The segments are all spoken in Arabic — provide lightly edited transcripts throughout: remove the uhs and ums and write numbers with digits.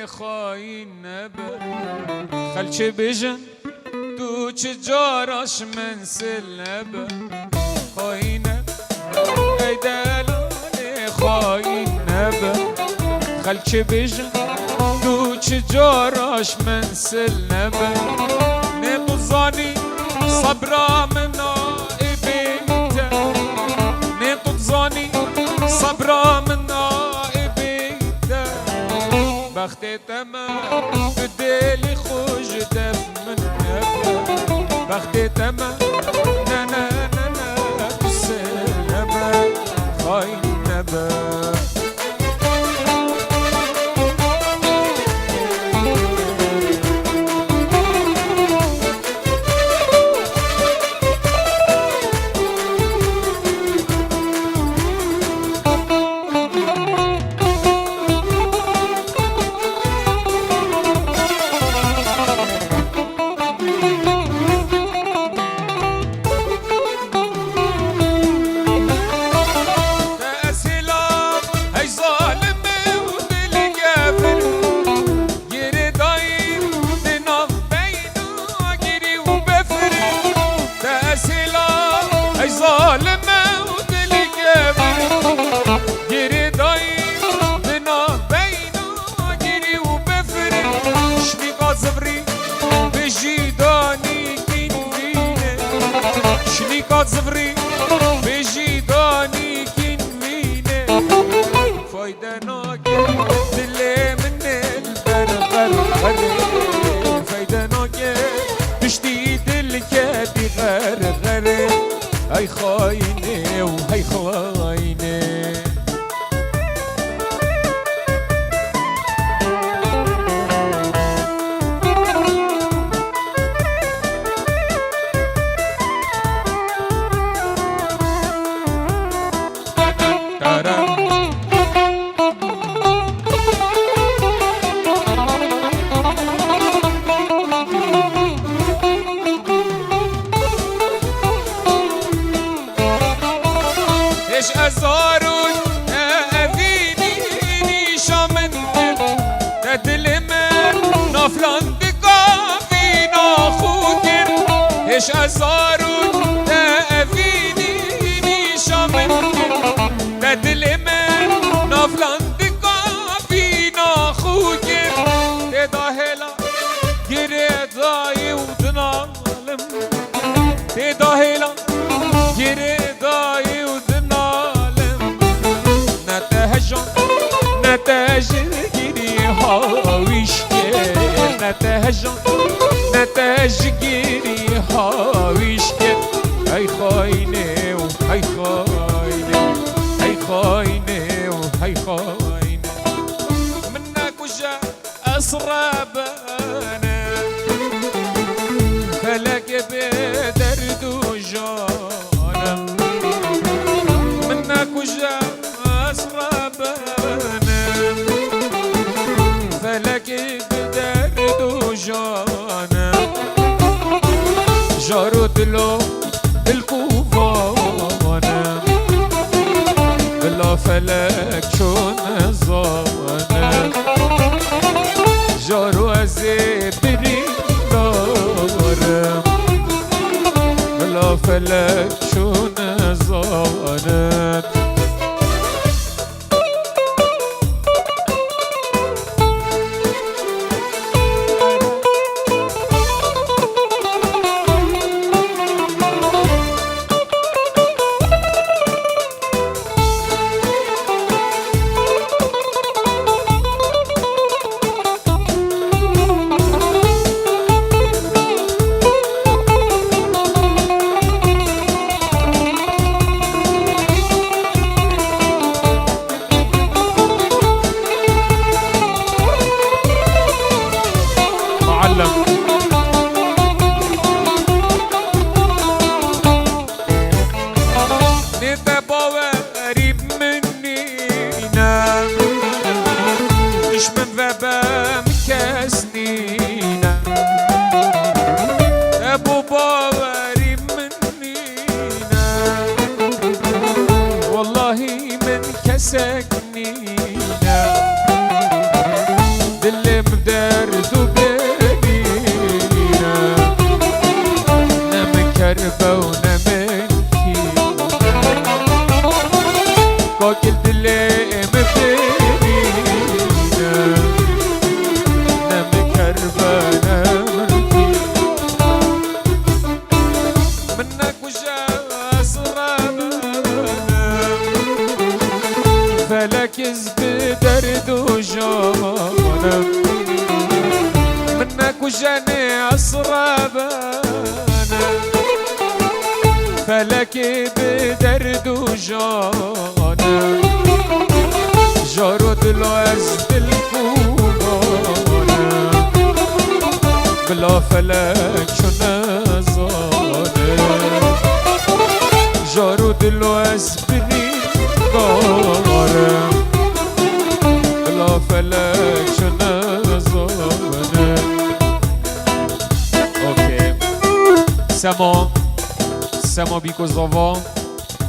خاين نبا خلش بجن دو چه جاراش من سلبا خاين ای دلال خاين نبا خلش بجن دو چه جاراش من سلبا نقضاني صبرا من نائبيته نقضاني صبرا من نائبيته بختي تمام بديلي خوش دف من نبا بختي تمام نانا نانا بسلبا خاين نبا زفري بيجي داني كين مينه فايدة ناقي دلي من البرغر فايدة ناقي بشتي دل كادي غرغر هاي خاينة وهاي خاينة أزارون أفيني نيشامن تدلمن نافلان بقافي ناخوكر إيش أزارون أفيني نيشامن تدلمن نافلان بقافي ناخوكر تداهلا جريداي ودنالم تداهلا جريداي نتاجري هاويشكي نتاجري هاويشكي هاي خاينة وهاي خاينة هاي خاينة وهاي خاينة منك وجا أسرابنا خلق بدرد وجانا منك وجا أسرابنا فلك بدرد وجانا جارود له الكوفانا بلا فلك شون زانا جارو ازي بريدارم بلا فلك شون زانا دلم بدرد وبنينا نم كربة ونمكي كوكل دلم بدنينا نم كربة نمكي منك وجا صرابنا فلك بدرد وجانا منك وجاني أصرابنا فلك بدرد وجانا جارود الوزد الكوبانا بلا فلك شو نزانا جارود الوزد بنيغارا بلا فلك شو نزانا. اوكي سما بيكو زوفا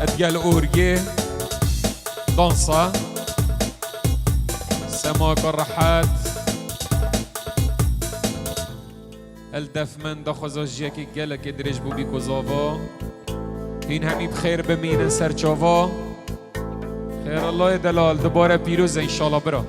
ادقال اورجي دانسا سما كرحات الدف من دخوزا جيكي جالك ادريج بو بيكو زوفا هين همي بخير بمين سر چاوا خير الله دلال دوباره پیروز انشالله برا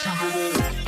Cinema.